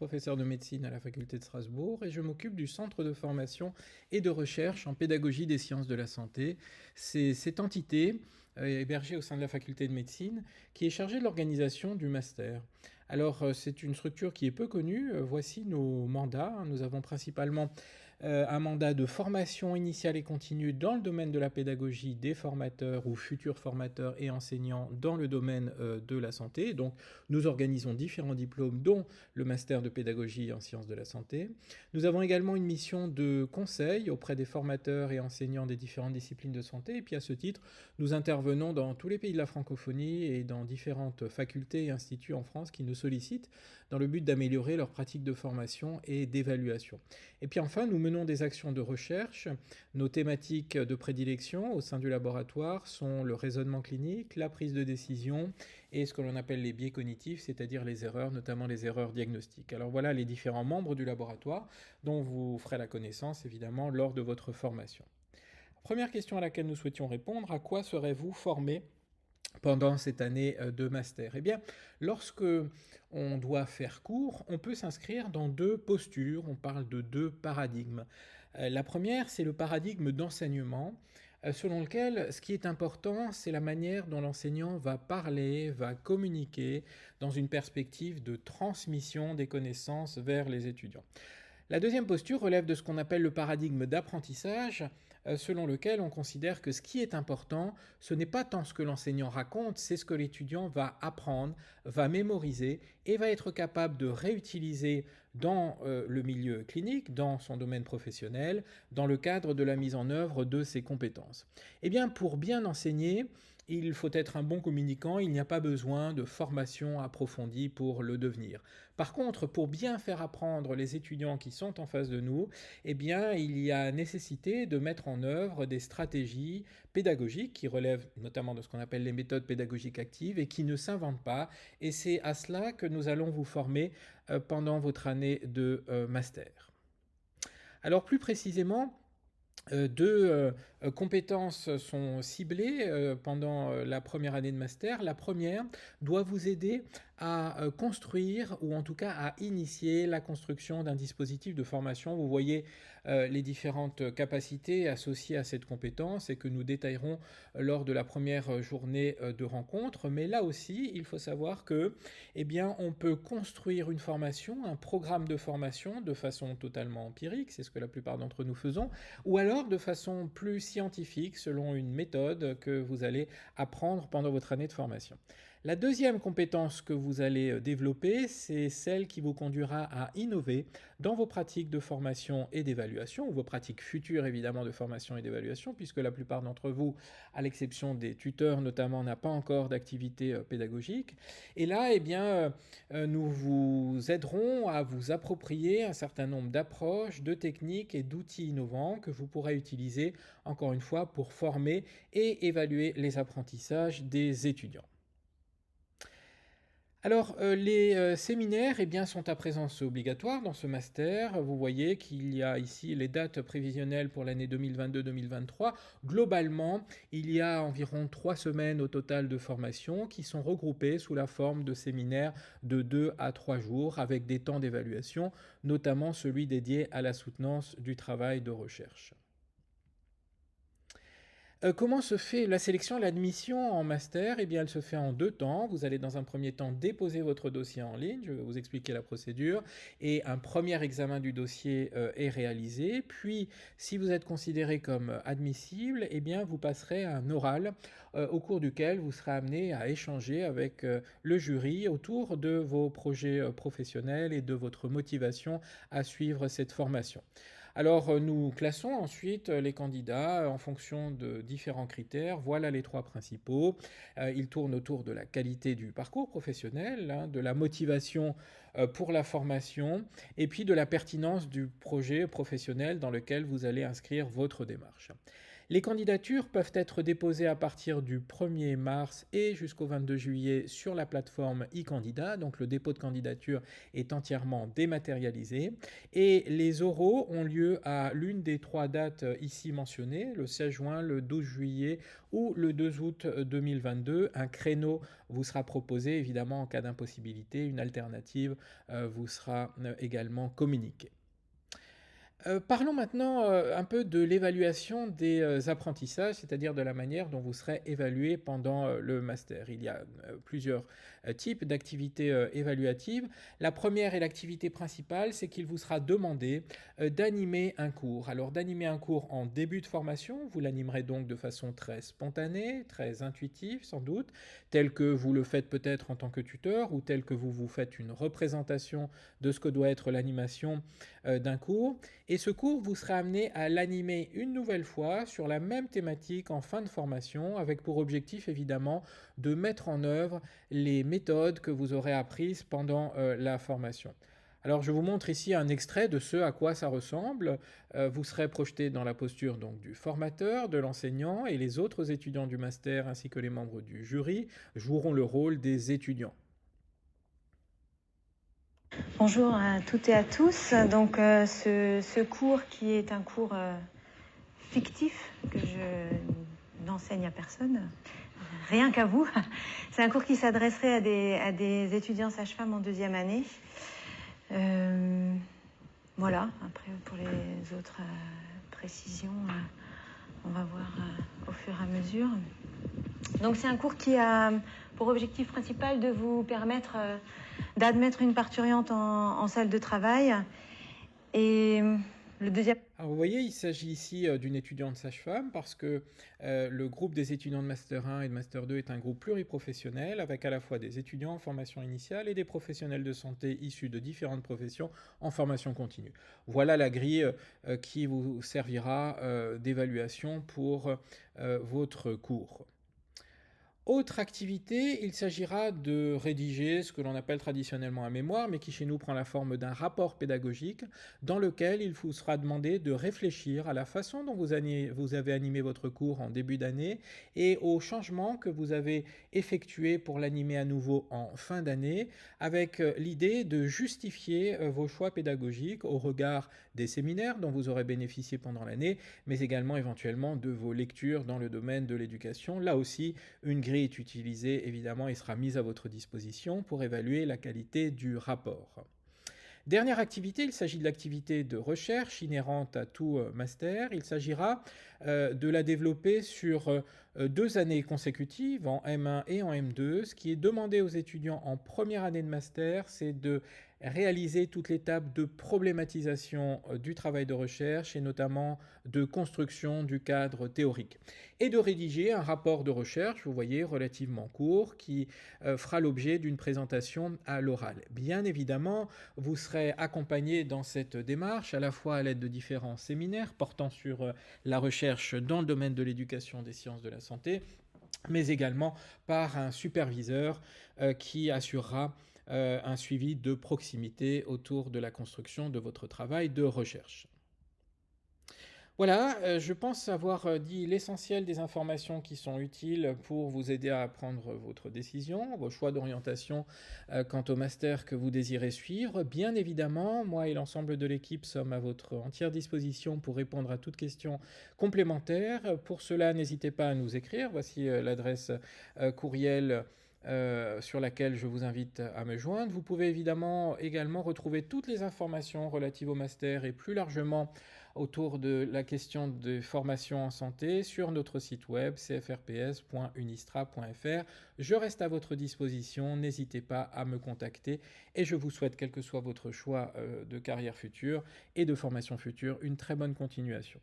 Professeur de médecine à la faculté de Strasbourg et je m'occupe du centre de formation et de recherche en pédagogie des sciences de la santé. C'est cette entité hébergée au sein de la faculté de médecine qui est chargée de l'organisation du master. Alors c'est une structure qui est peu connue. Voici nos mandats. Nous avons principalement un mandat de formation initiale et continue dans le domaine de la pédagogie des formateurs ou futurs formateurs et enseignants dans le domaine de la santé. Donc nous organisons différents diplômes dont le master de pédagogie en sciences de la santé. Nous avons également une mission de conseil auprès des formateurs et enseignants des différentes disciplines de santé. Et puis à ce titre, nous intervenons dans tous les pays de la francophonie et dans différentes facultés et instituts en France qui nous sollicitent dans le but d'améliorer leurs pratiques de formation et d'évaluation. Et puis enfin, nous menons des actions de recherche. Nos thématiques de prédilection au sein du laboratoire sont le raisonnement clinique, la prise de décision et ce que l'on appelle les biais cognitifs, c'est-à-dire les erreurs, notamment les erreurs diagnostiques. Alors voilà les différents membres du laboratoire dont vous ferez la connaissance évidemment lors de votre formation. Première question à laquelle nous souhaitions répondre, à quoi serez-vous formé pendant cette année de master? Eh bien, lorsque on doit faire cours, on peut s'inscrire dans deux postures, on parle de deux paradigmes. La première, c'est le paradigme d'enseignement, selon lequel ce qui est important, c'est la manière dont l'enseignant va parler, va communiquer dans une perspective de transmission des connaissances vers les étudiants. La deuxième posture relève de ce qu'on appelle le paradigme d'apprentissage, selon lequel on considère que ce qui est important, ce n'est pas tant ce que l'enseignant raconte, c'est ce que l'étudiant va apprendre, va mémoriser et va être capable de réutiliser dans le milieu clinique, dans son domaine professionnel, dans le cadre de la mise en œuvre de ses compétences. Eh bien, pour bien enseigner, il faut être un bon communicant, il n'y a pas besoin de formation approfondie pour le devenir. Par contre, pour bien faire apprendre les étudiants qui sont en face de nous, eh bien, il y a nécessité de mettre en œuvre des stratégies pédagogiques qui relèvent notamment de ce qu'on appelle les méthodes pédagogiques actives et qui ne s'inventent pas. Et c'est à cela que nous allons vous former pendant votre année de master. Alors plus précisément, deux compétences sont ciblées pendant la première année de master. La première doit vous aider à construire ou en tout cas à initier la construction d'un dispositif de formation. Vous voyez les différentes capacités associées à cette compétence et que nous détaillerons lors de la première journée de rencontre. Mais là aussi, il faut savoir que, eh bien, on peut construire une formation, un programme de formation de façon totalement empirique, c'est ce que la plupart d'entre nous faisons, ou alors de façon plus scientifique selon une méthode que vous allez apprendre pendant votre année de formation. La deuxième compétence que vous allez développer, c'est celle qui vous conduira à innover dans vos pratiques de formation et d'évaluation, ou vos pratiques futures évidemment de formation et d'évaluation, puisque la plupart d'entre vous, à l'exception des tuteurs notamment, n'a pas encore d'activité pédagogique. Et là, eh bien, nous vous aiderons à vous approprier un certain nombre d'approches, de techniques et d'outils innovants que vous pourrez utiliser, encore une fois, pour former et évaluer les apprentissages des étudiants. Alors, les séminaires eh bien, sont à présence obligatoire dans ce master. Vous voyez qu'il y a ici les dates prévisionnelles pour l'année 2022-2023. Globalement, il y a environ 3 semaines au total de formation qui sont regroupées sous la forme de séminaires de 2 à 3 jours avec des temps d'évaluation, notamment celui dédié à la soutenance du travail de recherche. Comment se fait la sélection, l'admission en master? Eh bien, elle se fait en 2 temps. Vous allez dans un premier temps déposer votre dossier en ligne, je vais vous expliquer la procédure et un premier examen du dossier, est réalisé. Puis, si vous êtes considéré comme admissible, eh bien, vous passerez un oral, au cours duquel vous serez amené à échanger avec, le jury autour de vos projets, professionnels et de votre motivation à suivre cette formation. Alors, nous classons ensuite les candidats en fonction de différents critères. Voilà les 3 principaux. Ils tournent autour de la qualité du parcours professionnel, hein, de la motivation pour la formation et puis de la pertinence du projet professionnel dans lequel vous allez inscrire votre démarche. Les candidatures peuvent être déposées à partir du 1er mars et jusqu'au 22 juillet sur la plateforme e-candidat. Donc le dépôt de candidature est entièrement dématérialisé. Et les oraux ont lieu à l'une des 3 dates ici mentionnées, le 16 juin, le 12 juillet ou le 2 août 2022. Un créneau vous sera proposé, évidemment en cas d'impossibilité. Une alternative vous sera également communiquée. Parlons maintenant un peu de l'évaluation des apprentissages, c'est-à-dire de la manière dont vous serez évalué pendant le master. Il y a plusieurs types d'activités évaluatives. La première et l'activité principale, c'est qu'il vous sera demandé d'animer un cours. Alors d'animer un cours en début de formation, vous l'animerez donc de façon très spontanée, très intuitive sans doute, tel que vous le faites peut-être en tant que tuteur ou tel que vous vous faites une représentation de ce que doit être l'animation d'un cours. Et ce cours, vous serez amené à l'animer une nouvelle fois sur la même thématique en fin de formation, avec pour objectif évidemment de mettre en œuvre les méthodes que vous aurez apprises pendant la formation. Alors je vous montre ici un extrait de ce à quoi ça ressemble. Vous serez projeté dans la posture donc du formateur, de l'enseignant, et les autres étudiants du master ainsi que les membres du jury joueront le rôle des étudiants. Bonjour à toutes et à tous. Donc ce cours qui est un cours fictif que je n'enseigne à personne, rien qu'à vous. C'est un cours qui s'adresserait à des étudiants sages-femmes en 2e année. Voilà, après pour les autres précisions, on va voir au fur et à mesure. Donc c'est un cours qui a pour objectif principal de vous permettre d'admettre une parturiente en salle de travail. Et le deuxième... Alors vous voyez, il s'agit ici d'une étudiante sage-femme parce que le groupe des étudiants de Master 1 et de Master 2 est un groupe pluriprofessionnel avec à la fois des étudiants en formation initiale et des professionnels de santé issus de différentes professions en formation continue. Voilà la grille qui vous servira d'évaluation pour votre cours. Autre activité, il s'agira de rédiger ce que l'on appelle traditionnellement un mémoire, mais qui chez nous prend la forme d'un rapport pédagogique dans lequel il vous sera demandé de réfléchir à la façon dont vous avez animé votre cours en début d'année et aux changements que vous avez effectués pour l'animer à nouveau en fin d'année, avec l'idée de justifier vos choix pédagogiques au regard des séminaires dont vous aurez bénéficié pendant l'année, mais également éventuellement de vos lectures dans le domaine de l'éducation. Là aussi, une grille est utilisée évidemment et sera mise à votre disposition pour évaluer la qualité du rapport. Dernière activité, il s'agit de l'activité de recherche inhérente à tout master. Il s'agira de la développer sur 2 années consécutives, en M1 et en M2. Ce qui est demandé aux étudiants en première année de master, c'est de réaliser toute l'étape de problématisation du travail de recherche et notamment de construction du cadre théorique. Et de rédiger un rapport de recherche, vous voyez, relativement court, qui fera l'objet d'une présentation à l'oral. Bien évidemment, vous serez accompagné dans cette démarche à la fois à l'aide de différents séminaires portant sur la recherche dans le domaine de l'éducation des sciences de la santé, mais également par un superviseur qui assurera un suivi de proximité autour de la construction de votre travail de recherche. Voilà, je pense avoir dit l'essentiel des informations qui sont utiles pour vous aider à prendre votre décision, vos choix d'orientation quant au master que vous désirez suivre. Bien évidemment, moi et l'ensemble de l'équipe sommes à votre entière disposition pour répondre à toutes questions complémentaires. Pour cela, n'hésitez pas à nous écrire. Voici l'adresse courriel sur laquelle je vous invite à me joindre. Vous pouvez évidemment également retrouver toutes les informations relatives au master et plus largement autour de la question de formation en santé sur notre site web cfrps.unistra.fr. Je reste à votre disposition, n'hésitez pas à me contacter et je vous souhaite, quel que soit votre choix de carrière future et de formation future, une très bonne continuation.